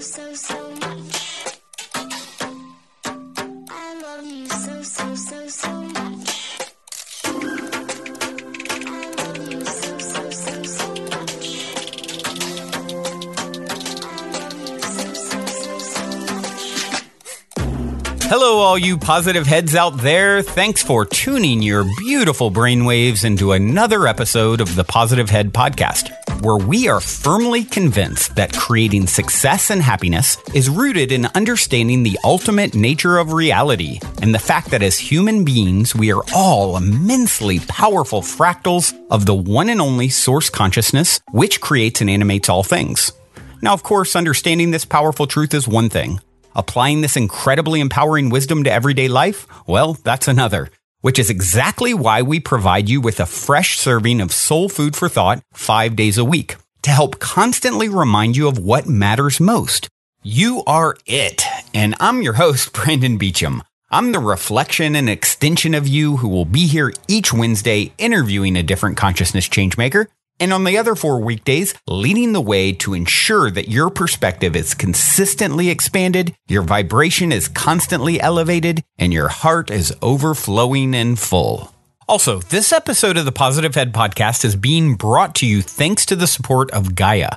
so much. I love you so much. I love you so much. I love you so much. Hello, all you positive heads out there. Thanks for tuning your beautiful brainwaves into another episode of the Positive Head Podcast, where we are firmly convinced that creating success and happiness is rooted in understanding the ultimate nature of reality and the fact that as human beings, we are all immensely powerful fractals of the one and only source consciousness, which creates and animates all things. Now, of course, understanding this powerful truth is one thing. Applying this incredibly empowering wisdom to everyday life, well, that's another. Which is exactly why we provide you with a fresh serving of soul food for thought 5 days a week to help constantly remind you of what matters most. You are it. And I'm your host, Brandon Beecham. I'm the reflection and extension of you who will be here each Wednesday interviewing a different consciousness changemaker. And on the other 4 weekdays, leading the way to ensure that your perspective is consistently expanded, your vibration is constantly elevated, and your heart is overflowing and full. Also, this episode of the Positive Head Podcast is being brought to you thanks to the support of Gaia.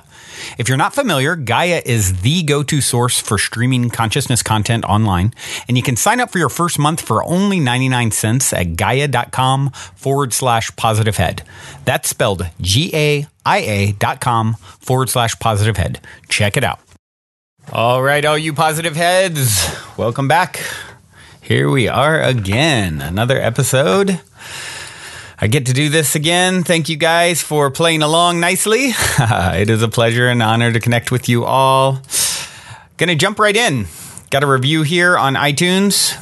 If you're not familiar, Gaia is the go-to source for streaming consciousness content online, and you can sign up for your first month for only 99 cents at gaia.com/positivehead. That's spelled GAIA.com/positivehead. Check it out. All right, all you positive heads, welcome back. Here we are again, another episode. I get to do this again. Thank you guys for playing along nicely. It is a pleasure and honor to connect with you all. Gonna jump right in. Got a review here on iTunes.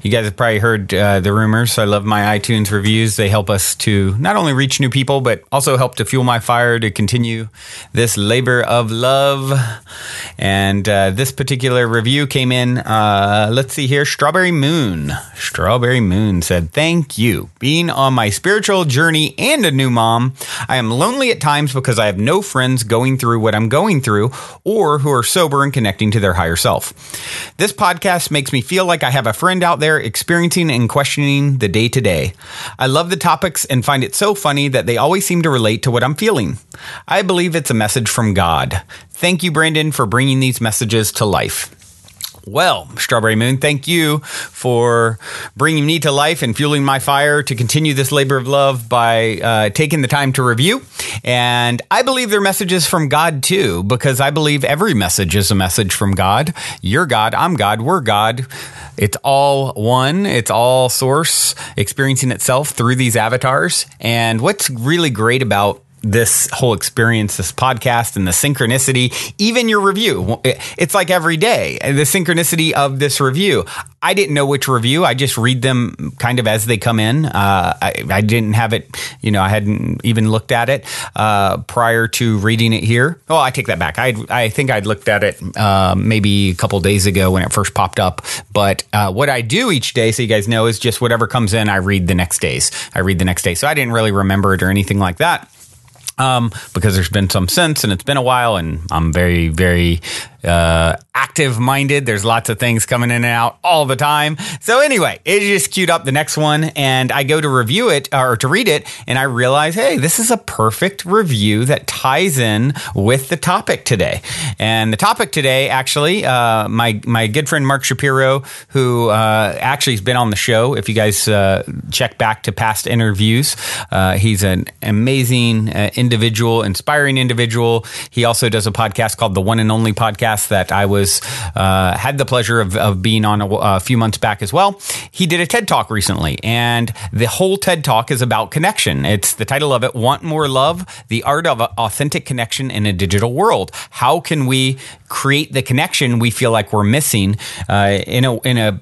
You guys have probably heard the rumors. I love my iTunes reviews. They help us to not only reach new people, but also help to fuel my fire to continue this labor of love. And this particular review came in, let's see here, Strawberry Moon. Strawberry Moon said, "Thank you. Being on my spiritual journey and a new mom, I am lonely at times because I have no friends going through what I'm going through or who are sober and connecting to their higher self. This podcast makes me feel like I have a friend out there experiencing and questioning the day-to-day. I love the topics and find it so funny that they always seem to relate to what I'm feeling. I believe it's a message from God. Thank you, Brandon, for bringing these messages to life." Well, Strawberry Moon, thank you for bringing me to life and fueling my fire to continue this labor of love by taking the time to review. And I believe they're messages from God too, because I believe every message is a message from God. You're God, I'm God, we're God. It's all one. It's all source experiencing itself through these avatars. And what's really great about this whole experience, this podcast, and the synchronicity, even your review. It's like every day, the synchronicity of this review. I didn't know which review. I just read them kind of as they come in. I didn't have it, I hadn't even looked at it prior to reading it here. Well, I take that back. I think I'd looked at it maybe a couple days ago when it first popped up. But what I do each day, so you guys know, is just whatever comes in, I read the next day. So I didn't really remember it or anything like that. Because there's been some since, and it's been a while, and I'm very, very active-minded. There's lots of things coming in and out all the time. So anyway, it just queued up the next one, and I go to review it, or to read it, and I realize, hey, this is a perfect review that ties in with the topic today. And the topic today, actually, my good friend Mark Shapiro, who actually has been on the show, if you guys check back to past interviews, he's an amazing individual, inspiring individual. He also does a podcast called The One and Only Podcast that I was had the pleasure of being on a few months back as well. He did a TED Talk recently, and the whole TED Talk is about connection. It's the title of it, Want More Love, The Art of Authentic Connection in a Digital World. How can we create the connection we feel like we're missing in a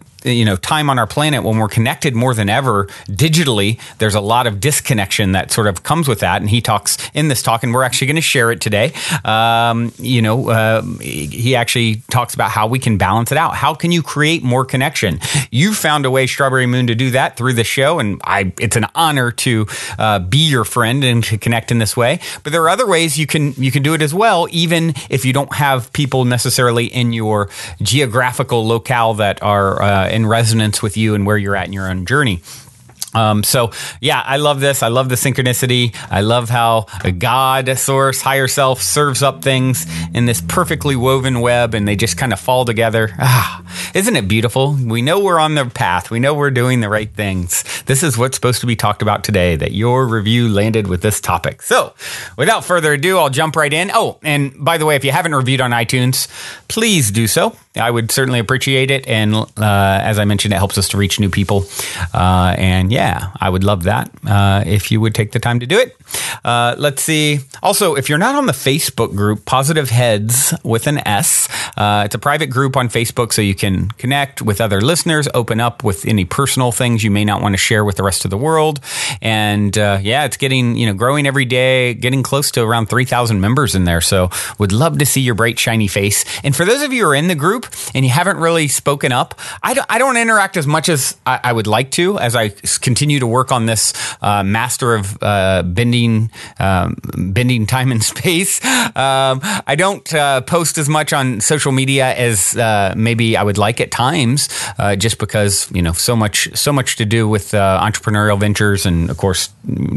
time on our planet when we're connected more than ever digitally, there's a lot of disconnection that sort of comes with that. And he talks in this talk, and we're actually going to share it today. He actually talks about how we can balance it out. How can you create more connection? You found a way, Strawberry Moon, to do that through the show, and it's an honor to be your friend and to connect in this way. But there are other ways you can do it as well, even if you don't have people necessarily in your geographical locale that are in resonance with you and where you're at in your own journey. I love this. I love the synchronicity. I love how a God, source, higher self serves up things in this perfectly woven web, and they just kind of fall together. Isn't it beautiful? We know we're on the path. We know we're doing the right things. This is what's supposed to be talked about today, that your review landed with this topic. So without further ado, I'll jump right in. Oh, and by the way, if you haven't reviewed on iTunes, please do so. I would certainly appreciate it. And as I mentioned, it helps us to reach new people. I would love that if you would take the time to do it. Let's see. Also, if you're not on the Facebook group, Positive Heads with an S, it's a private group on Facebook, so you can connect with other listeners, open up with any personal things you may not want to share with the rest of the world. And it's getting, growing every day, getting close to around 3,000 members in there. So would love to see your bright, shiny face. And for those of you who are in the group and you haven't really spoken up, I don't interact as much as I would like to as I continue to work on this master of bending time and space. I don't post as much on social media as maybe I would like at times, just because so much to do with entrepreneurial ventures, and of course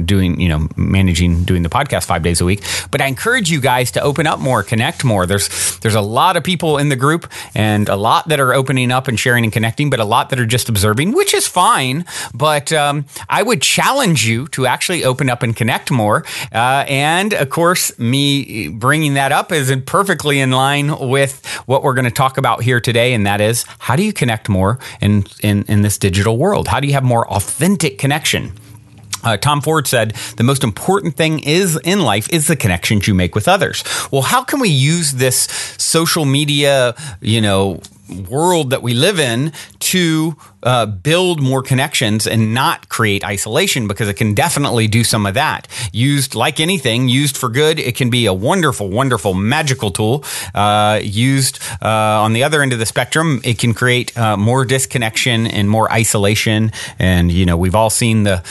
doing the podcast 5 days a week. But I encourage you guys to open up more, connect more. There's a lot of people in the group, and a lot that are opening up and sharing and connecting, but a lot that are just observing, which is fine. But I would challenge you to actually open up and connect more. And of course, me bringing that up is perfectly in line with what we're going to talk about here today. And that is, how do you connect more in this digital world? How do you have more authentic connection? Tom Ford said, the most important thing in life is the connections you make with others. Well, how can we use this social media, world that we live in to build more connections and not create isolation? Because it can definitely do some of that. Used like anything, used for good, it can be a wonderful, wonderful, magical tool. Used on the other end of the spectrum, it can create more disconnection and more isolation. And we've all seen the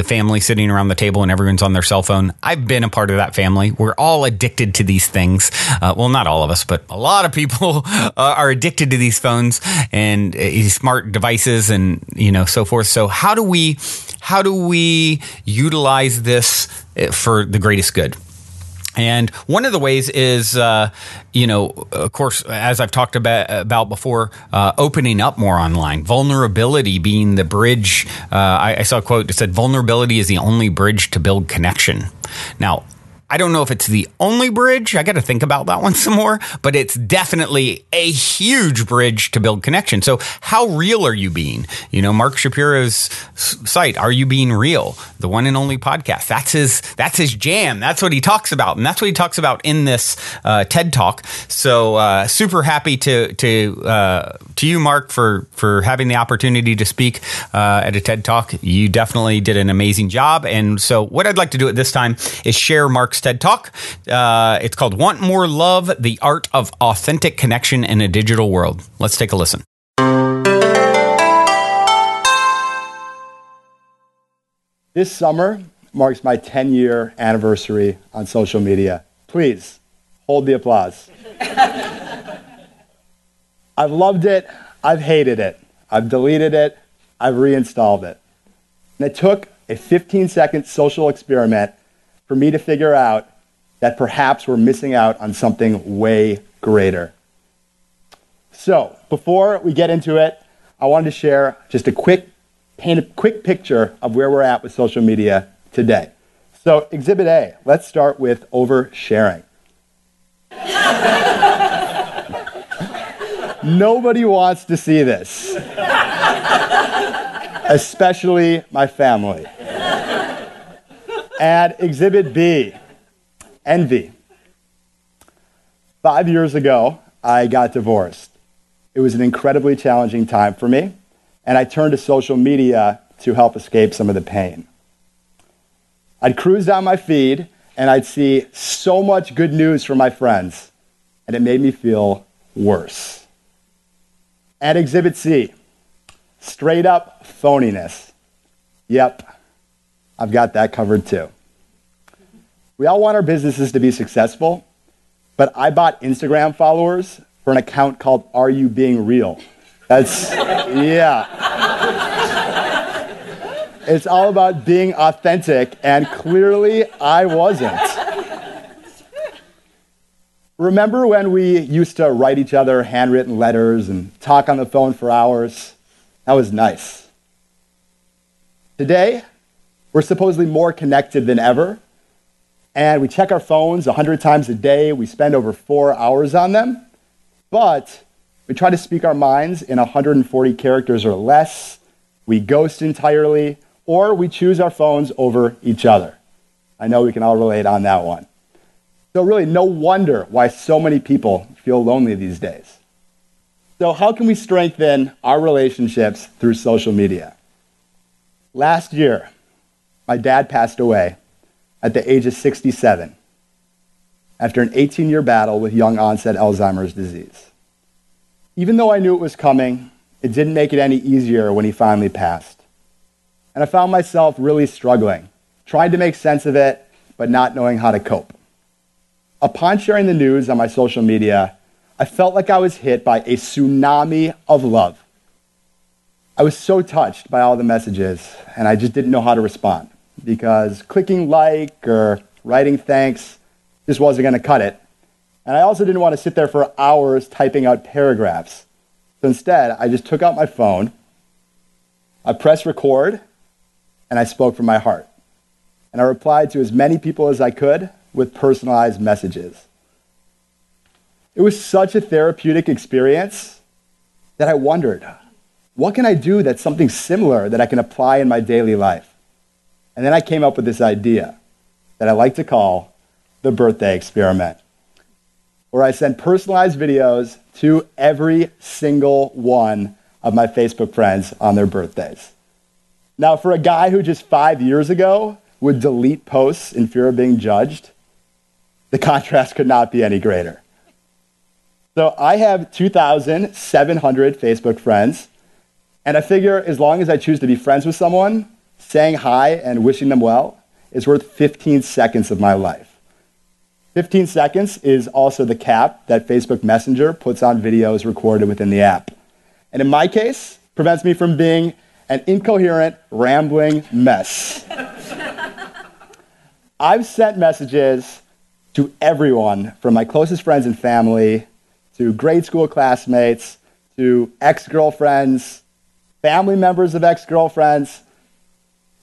family sitting around the table and everyone's on their cell phone. I've been a part of that family. We're all addicted to these things. Well, not all of us, but a lot of people are addicted to these phones and smart devices and so forth. So how do we utilize this for the greatest good? And one of the ways is, of course, as I've talked about before, opening up more online, vulnerability being the bridge. I saw a quote that said, vulnerability is the only bridge to build connection. Now, I don't know if it's the only bridge. I got to think about that one some more, but it's definitely a huge bridge to build connection. So how real are you being? Mark Shapiro's site, Are You Being Real? The one and only podcast. That's his jam. That's what he talks about. And that's what he talks about in this TED Talk. So super happy to you, Mark, for having the opportunity to speak at a TED Talk. You definitely did an amazing job. And so what I'd like to do at this time is share Mark's TED Talk. It's called Want More Love, The Art of Authentic Connection in a Digital World. Let's take a listen. This summer marks my 10-year anniversary on social media. Please, hold the applause. I've loved it. I've hated it. I've deleted it. I've reinstalled it. And it took a 15-second social experiment for me to figure out that perhaps we're missing out on something way greater. So, before we get into it, I wanted to share just paint a quick picture of where we're at with social media today. So, Exhibit A, let's start with oversharing. Nobody wants to see this, especially my family. And Exhibit B, envy. 5 years ago, I got divorced. it was an incredibly challenging time for me, and I turned to social media to help escape some of the pain. I'd cruise down my feed, and I'd see so much good news from my friends, and it made me feel worse. And Exhibit C, straight up phoniness. Yep, I've got that covered too. We all want our businesses to be successful, but I bought Instagram followers for an account called Are You Being Real? Yeah. It's all about being authentic, and clearly I wasn't. Remember when we used to write each other handwritten letters and talk on the phone for hours? That was nice. Today, we're supposedly more connected than ever, and we check our phones 100 times a day. We spend over 4 hours on them, but we try to speak our minds in 140 characters or less. We ghost entirely, or we choose our phones over each other. I know we can all relate on that one. So really, no wonder why so many people feel lonely these days. So how can we strengthen our relationships through social media? Last year, my dad passed away at the age of 67 after an 18-year battle with young onset Alzheimer's disease. Even though I knew it was coming, it didn't make it any easier when he finally passed. And I found myself really struggling, trying to make sense of it, but not knowing how to cope. Upon sharing the news on my social media, I felt like I was hit by a tsunami of love. I was so touched by all the messages, and I just didn't know how to respond, because clicking like or writing thanks just wasn't going to cut it. And I also didn't want to sit there for hours typing out paragraphs. So instead, I just took out my phone, I pressed record, and I spoke from my heart. And I replied to as many people as I could with personalized messages. It was such a therapeutic experience that I wondered, what can I do that's something similar that I can apply in my daily life? And then I came up with this idea that I like to call the birthday experiment, where I send personalized videos to every single one of my Facebook friends on their birthdays. Now, for a guy who just 5 years ago would delete posts in fear of being judged, the contrast could not be any greater. So I have 2,700 Facebook friends, and I figure as long as I choose to be friends with someone, saying hi and wishing them well is worth 15 seconds of my life. 15 seconds is also the cap that Facebook Messenger puts on videos recorded within the app. And in my case, prevents me from being an incoherent, rambling mess. I've sent messages to everyone from my closest friends and family, to grade school classmates, to ex-girlfriends, family members of ex-girlfriends,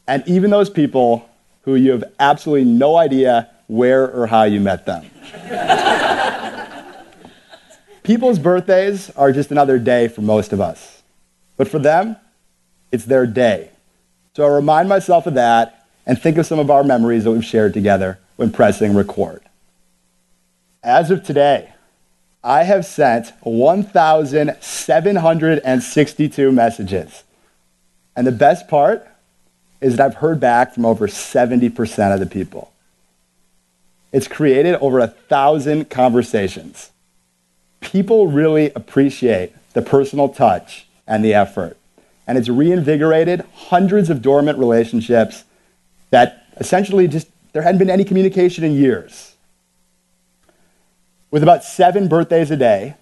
and even those people who you have absolutely no idea where or how you met them. People's birthdays are just another day for most of us. But for them, it's their day. So I remind myself of that and think of some of our memories that we've shared together when pressing record. As of today, I have sent 1,762 messages. And the best part is that I've heard back from over 70% of the people. It's created over 1,000 conversations. People really appreciate the personal touch and the effort. And it's reinvigorated hundreds of dormant relationships that essentially just, there hadn't been any communication in years. With about 7 birthdays a day,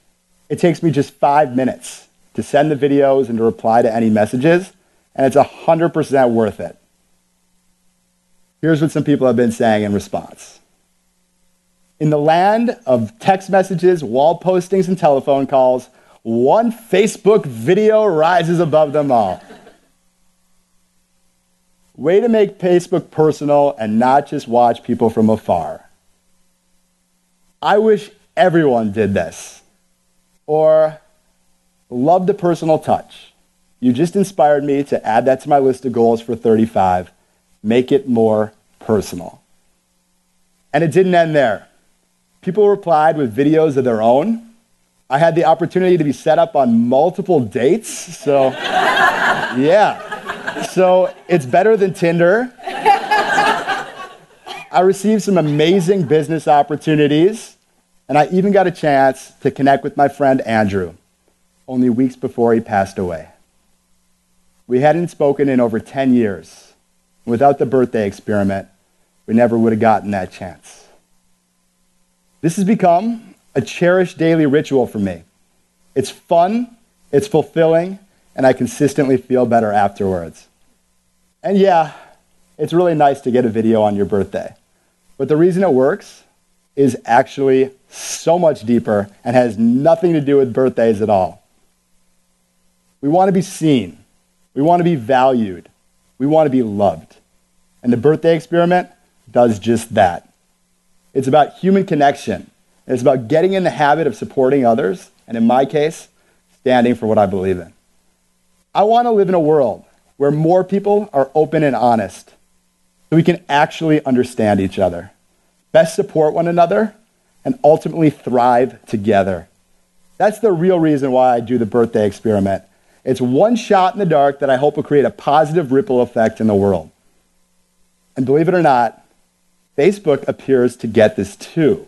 it takes me just 5 minutes to send the videos and to reply to any messages, and it's 100% worth it. Here's what some people have been saying in response. In the land of text messages, wall postings, and telephone calls, one Facebook video rises above them all. Way to make Facebook personal and not just watch people from afar. I wish everyone did this. Or, love the personal touch. You just inspired me to add that to my list of goals for 35. Make it more personal. And it didn't end there. People replied with videos of their own, I had the opportunity to be set up on multiple dates, so yeah. So it's better than Tinder. I received some amazing business opportunities, and I even got a chance to connect with my friend Andrew, only weeks before he passed away. We hadn't spoken in over 10 years. Without the birthday experiment, we never would have gotten that chance. This has become a cherished daily ritual for me. It's fun, it's fulfilling, and I consistently feel better afterwards. And yeah, it's really nice to get a video on your birthday. But the reason it works is actually so much deeper and has nothing to do with birthdays at all. We want to be seen. We want to be valued. We want to be loved. And the birthday experiment does just that. It's about human connection. It's about getting in the habit of supporting others, and in my case, standing for what I believe in. I want to live in a world where more people are open and honest, so we can actually understand each other, best support one another, and ultimately thrive together. That's the real reason why I do the birthday experiment. It's one shot in the dark that I hope will create a positive ripple effect in the world. And believe it or not, Facebook appears to get this too.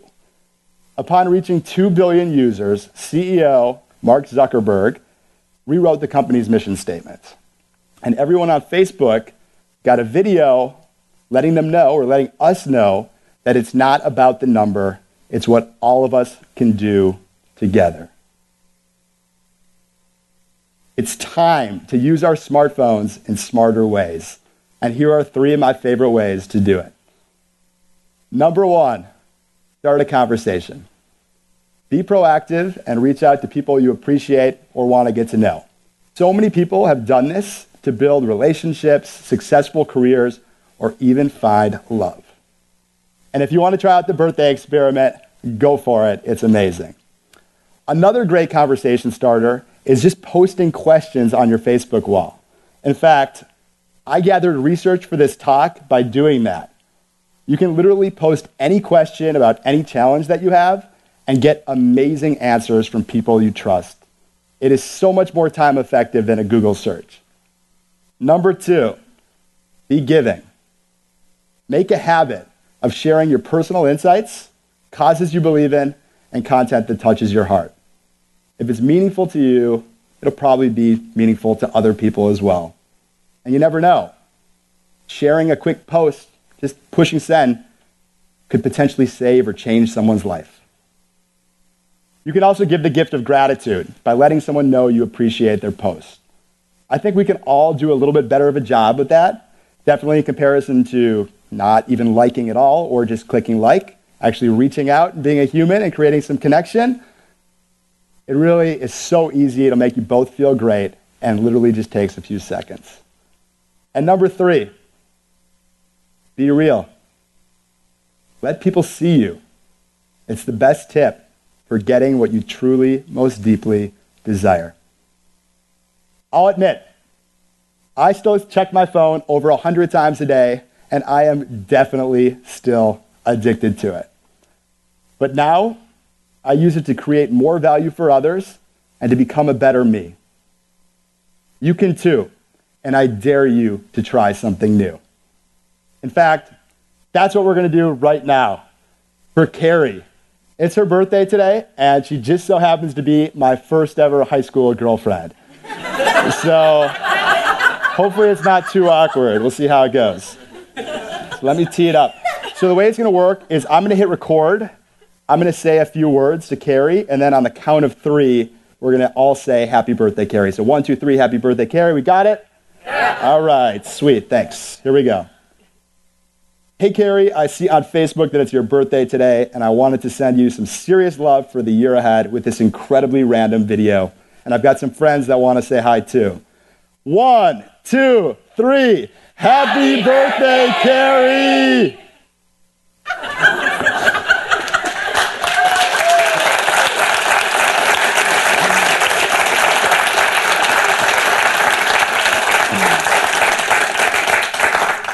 Upon reaching 2 billion users, CEO Mark Zuckerberg rewrote the company's mission statement. And everyone on Facebook got a video letting them know, or letting us know, that it's not about the number, it's what all of us can do together. It's time to use our smartphones in smarter ways. And here are 3 of my favorite ways to do it. Number 1, start a conversation. Be proactive and reach out to people you appreciate or want to get to know. So many people have done this to build relationships, successful careers, or even find love. And if you want to try out the birthday experiment, go for it. It's amazing. Another great conversation starter is just posting questions on your Facebook wall. In fact, I gathered research for this talk by doing that. You can literally post any question about any challenge that you have and get amazing answers from people you trust. It is so much more time effective than a Google search. Number 2, be giving. Make a habit of sharing your personal insights, causes you believe in, and content that touches your heart. If it's meaningful to you, it'll probably be meaningful to other people as well. And you never know. Sharing a quick post, just pushing send, could potentially save or change someone's life. You can also give the gift of gratitude by letting someone know you appreciate their post. I think we can all do a little bit better of a job with that, definitely in comparison to not even liking at all or just clicking like, actually reaching out and being a human and creating some connection. It really is so easy. It'll make you both feel great and literally just takes a few seconds. And number 3, be real. Let people see you. It's the best tip for getting what you truly, most deeply desire. I'll admit, I still check my phone over 100 times a day, and I am definitely still addicted to it. But now, I use it to create more value for others and to become a better me. You can too, and I dare you to try something new. In fact, that's what we're going to do right now. For Carrie, it's her birthday today, and she just so happens to be my first ever high school girlfriend. So hopefully it's not too awkward. We'll see how it goes. So let me tee it up. So the way it's going to work is I'm going to hit record. I'm going to say a few words to Carrie, and then on the count of 3, we're going to all say happy birthday, Carrie. So 1, 2, 3, happy birthday, Carrie. We got it? Yeah. All right, sweet, thanks. Here we go. Hey, Carrie, I see on Facebook that it's your birthday today, and I wanted to send you some serious love for the year ahead with this incredibly random video. And I've got some friends that want to say hi, too. 1, 2, 3. Happy birthday, Carrie!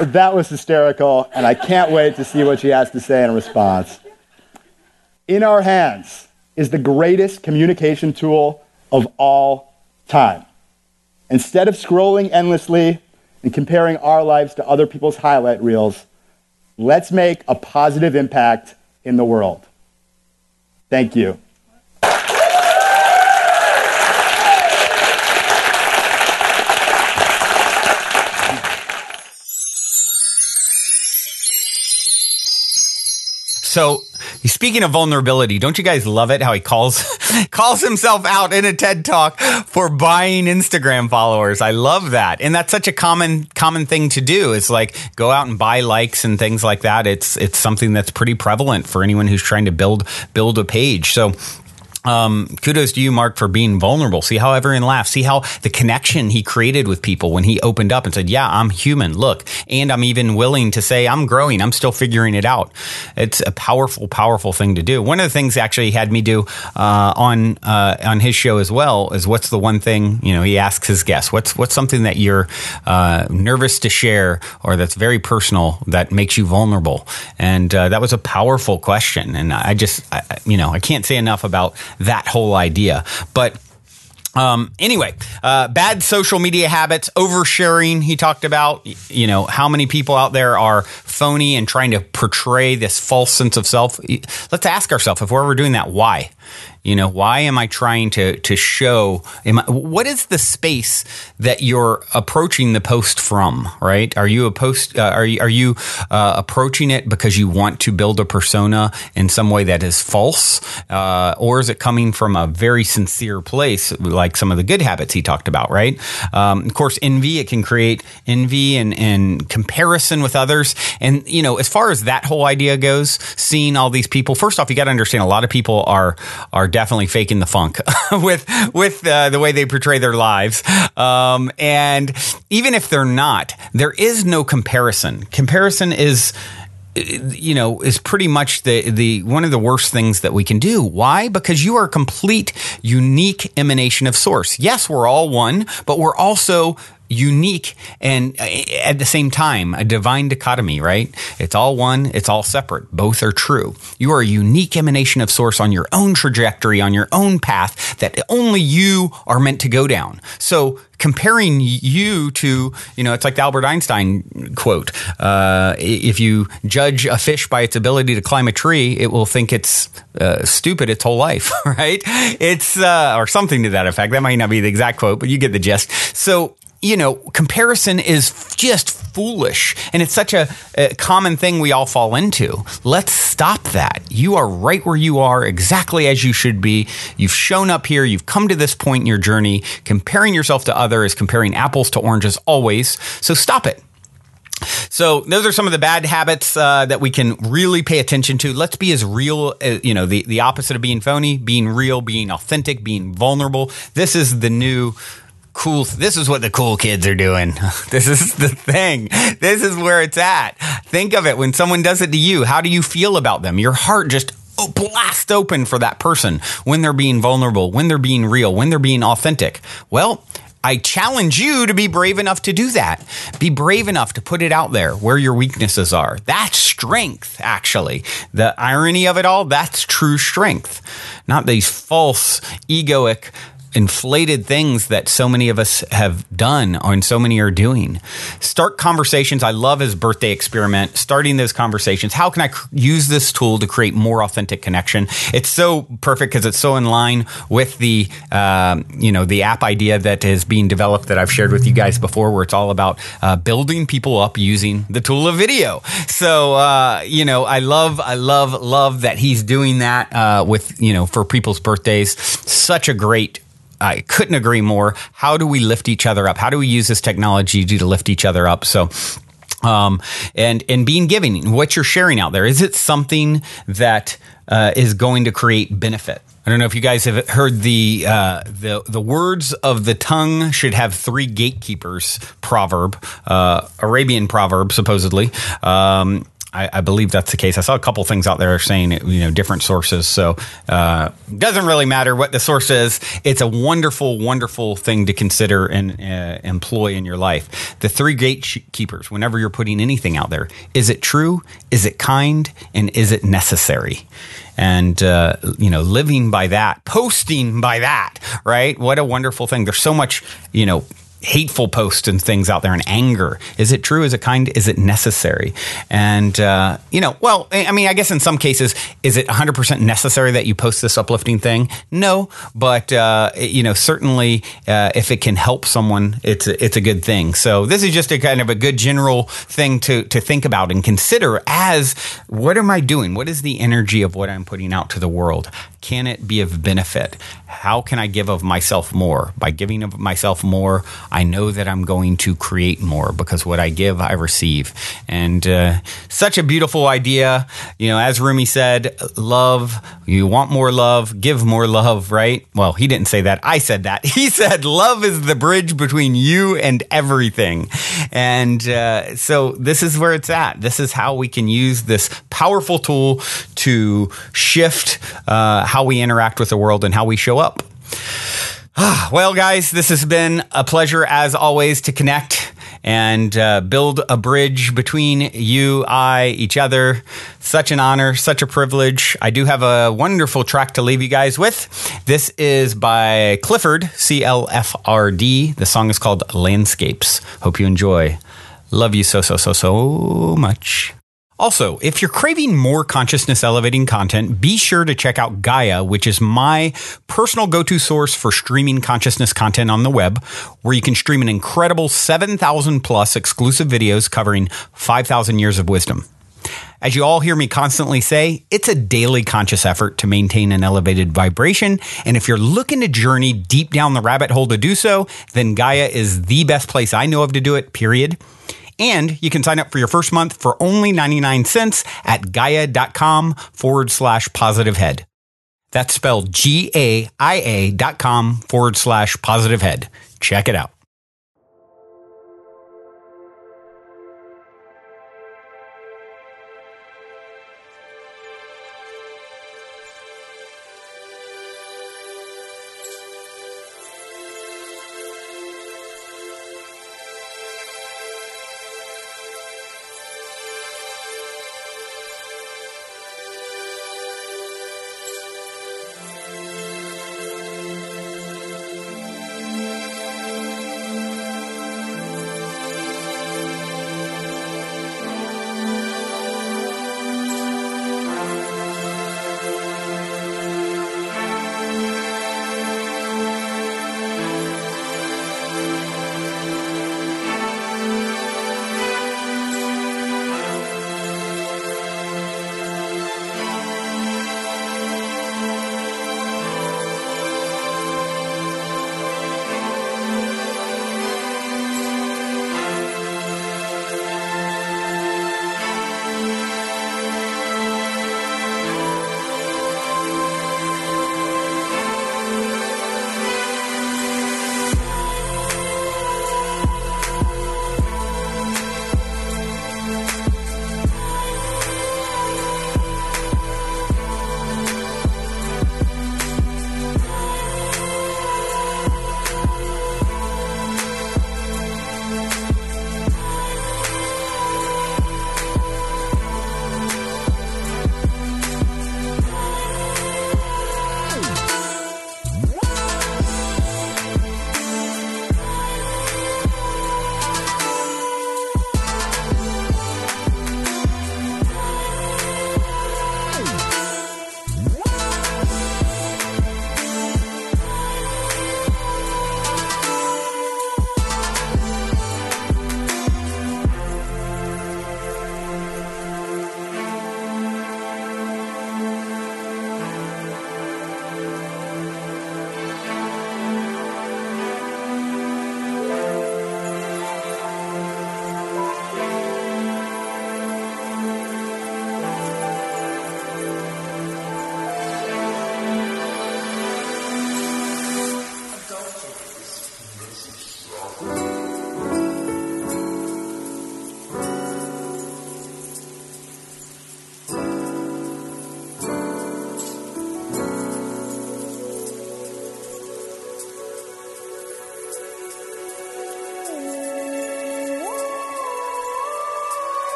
That was hysterical, and I can't wait to see what she has to say in response. In our hands, is the greatest communication tool of all time. Instead of scrolling endlessly and comparing our lives to other people's highlight reels, let's make a positive impact in the world. Thank you. So, speaking of vulnerability, don't you guys love it how he calls himself out in a TED Talk for buying Instagram followers? I love that. And that's such a common thing to do. It's like go out and buy likes and things like that. It's something that's pretty prevalent for anyone who's trying to build a page. So kudos to you, Mark, for being vulnerable. See how everyone laughs. See how the connection he created with people when he opened up and said, yeah, I'm human. Look, and I'm even willing to say I'm growing. I'm still figuring it out. It's a powerful, powerful thing to do. One of the things actually he had me do on his show as well is what's the one thing, he asks his guests, what's something that you're nervous to share or that's very personal that makes you vulnerable? And that was a powerful question. And I can't say enough about that whole idea. But anyway, bad social media habits, oversharing. He talked about, how many people out there are phony and trying to portray this false sense of self. Let's ask ourselves, if we're ever doing that, why? Why am I trying to show? What is the space that you're approaching the post from? Right? Are you approaching it because you want to build a persona in some way that is false, or is it coming from a very sincere place, like some of the good habits he talked about? Right? Of course, envy. It can create envy and comparison with others. And as far as that whole idea goes, seeing all these people. First off, you got to understand a lot of people are definitely faking the funk with the way they portray their lives. And even if they're not, there is no comparison. Comparison is pretty much the one of the worst things that we can do. Why? Because you are a complete, unique emanation of source. Yes, we're all one, but we're also unique and at the same time, a divine dichotomy, right? It's all one, it's all separate. Both are true. You are a unique emanation of source on your own trajectory, on your own path that only you are meant to go down. So comparing you to, it's like the Albert Einstein quote. If you judge a fish by its ability to climb a tree, it will think it's stupid its whole life, right? It's, or something to that effect. That might not be the exact quote, but you get the gist. So, comparison is just foolish. And it's such a common thing we all fall into. Let's stop that. You are right where you are, exactly as you should be. You've shown up here. You've come to this point in your journey. Comparing yourself to others, comparing apples to oranges always. So stop it. So those are some of the bad habits that we can really pay attention to. Let's be as real, the opposite of being phony, being real, being authentic, being vulnerable. This is the new cool. This is what the cool kids are doing. This is the thing. This is where it's at. Think of it. When someone does it to you, how do you feel about them? Your heart just blast open for that person when they're being vulnerable, when they're being real, when they're being authentic. Well, I challenge you to be brave enough to do that. Be brave enough to put it out there where your weaknesses are. That's strength, actually. The irony of it all, that's true strength. Not these false, egoic, inflated things that so many of us have done and so many are doing. Start conversations. I love his birthday experiment, starting those conversations. How can I use this tool to create more authentic connection? It's so perfect because it's so in line with the app idea that is being developed that I've shared with you guys before, where it's all about building people up using the tool of video. So, I love that he's doing that with, for people's birthdays. Such a great, I couldn't agree more. How do we lift each other up? How do we use this technology to lift each other up? So, and being giving, what you're sharing out there, is it something that is going to create benefit? I don't know if you guys have heard the words of the tongue should have 3 gatekeepers proverb, Arabian proverb, supposedly. I believe that's the case. I saw a couple things out there saying, different sources. So doesn't really matter what the source is. It's a wonderful, wonderful thing to consider and employ in your life. The 3 gatekeepers, whenever you're putting anything out there, is it true? Is it kind? And is it necessary? And, living by that, posting by that, right? What a wonderful thing. There's so much, hateful posts and things out there and anger. Is it true? Is it kind? Is it necessary? And, I guess in some cases, is it 100% necessary that you post this uplifting thing? No, but, certainly if it can help someone, it's a good thing. So this is just a kind of a good general thing to think about and consider as, what am I doing? What is the energy of what I'm putting out to the world? Can it be of benefit? How can I give of myself more? By giving of myself more, I know that I'm going to create more, because what I give, I receive. And such a beautiful idea. As Rumi said, love, you want more love, give more love, right? Well, he didn't say that. I said that. He said, love is the bridge between you and everything. And so this is where it's at. This is how we can use this powerful tool to shift how we interact with the world and how we show up. Well, guys, this has been a pleasure as always to connect and build a bridge between you, each other. Such an honor, such a privilege. I do have a wonderful track to leave you guys with. This is by Clifford, CLFRD. The song is called Landscapes. Hope you enjoy. Love you so much. Also, if you're craving more consciousness elevating content, be sure to check out Gaia, which is my personal go-to source for streaming consciousness content on the web, where you can stream an incredible 7,000 plus exclusive videos covering 5,000 years of wisdom. As you all hear me constantly say, it's a daily conscious effort to maintain an elevated vibration. And if you're looking to journey deep down the rabbit hole to do so, then Gaia is the best place I know of to do it, period. And you can sign up for your first month for only 99 cents at gaia.com/positivehead. That's spelled GAIA.com/positivehead. Check it out.